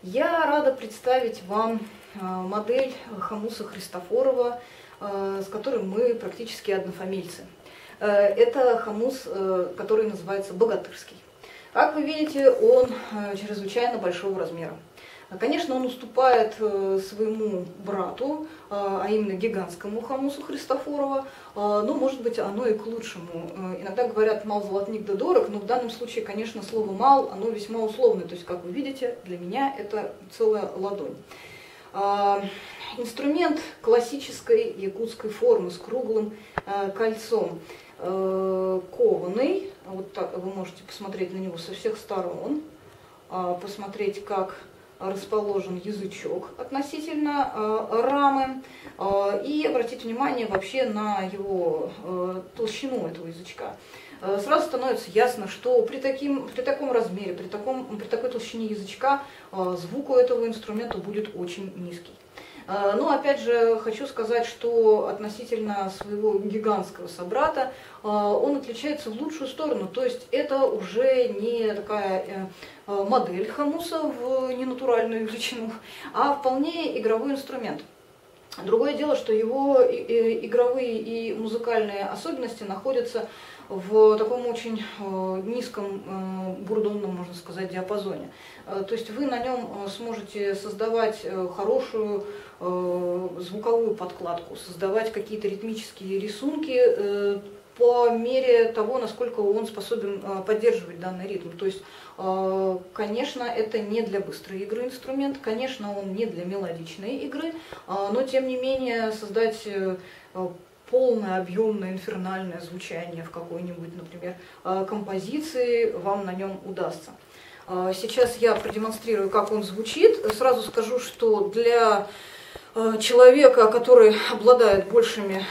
Я рада представить вам модель Хамуса Христофорова, с которым мы практически однофамильцы. Это хамус, который называется богатырский. Как вы видите, он чрезвычайно большого размера. Конечно, он уступает своему брату, а именно гигантскому хамусу Христофорова, но, может быть, оно и к лучшему. Иногда говорят «мал золотник да дорог», но в данном случае, конечно, слово «мал» оно весьма условное. То есть, как вы видите, для меня это целая ладонь. Инструмент классической якутской формы с круглым кольцом, кованый. Вот так вы можете посмотреть на него со всех сторон, посмотреть, как расположен язычок относительно рамы, и обратить внимание вообще на его толщину этого язычка. Сразу становится ясно, что при таком размере, при такой толщине язычка звук у этого инструмента будет очень низкий. Но опять же хочу сказать, что относительно своего гигантского собрата он отличается в лучшую сторону. То есть это уже не такая модель хамуса в ненатуральную величину, а вполне игровой инструмент. Другое дело, что его игровые и музыкальные особенности находятся в таком очень низком бурдонном, можно сказать, диапазоне. То есть вы на нем сможете создавать хорошую звуковую подкладку, создавать какие-то ритмические рисунки по мере того, насколько он способен поддерживать данный ритм. То есть, конечно, это не для быстрой игры инструмент, конечно, он не для мелодичной игры, но тем не менее создать полное, объемное, инфернальное звучание в какой-нибудь, например, композиции вам на нем удастся. Сейчас я продемонстрирую, как он звучит. Сразу скажу, что для человека, который обладает большими,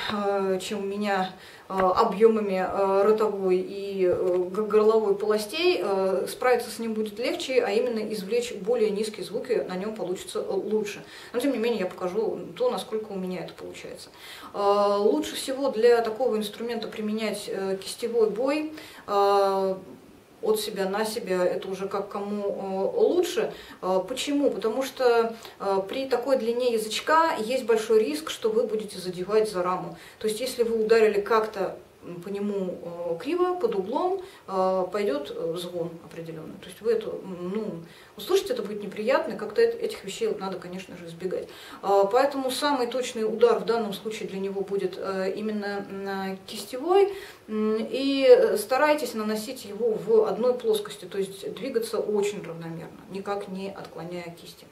чем у меня, объемами ротовой и горловой полостей, справиться с ним будет легче, а именно извлечь более низкие звуки на нем получится лучше. Но тем не менее я покажу то, насколько у меня это получается. Лучше всего для такого инструмента применять кистевой бой. От себя на себя, это уже как кому лучше. Почему? Потому что при такой длине язычка есть большой риск, что вы будете задевать за раму. То есть если вы ударили как-то по нему криво, под углом, пойдет звон определенный. То есть вы это, услышите, это будет неприятно, и как-то этих вещей надо, конечно же, избегать. Поэтому самый точный удар в данном случае для него будет именно кистевой, и старайтесь наносить его в одной плоскости, то есть двигаться очень равномерно, никак не отклоняя кисти.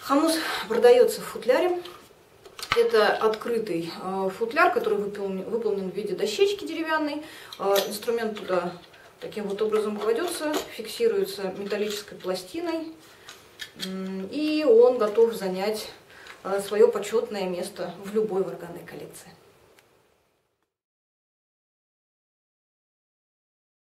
Хамус продается в футляре. Это открытый футляр, который выполнен в виде дощечки деревянной. Инструмент туда таким вот образом кладется, фиксируется металлической пластиной, и он готов занять свое почетное место в любой варганной коллекции.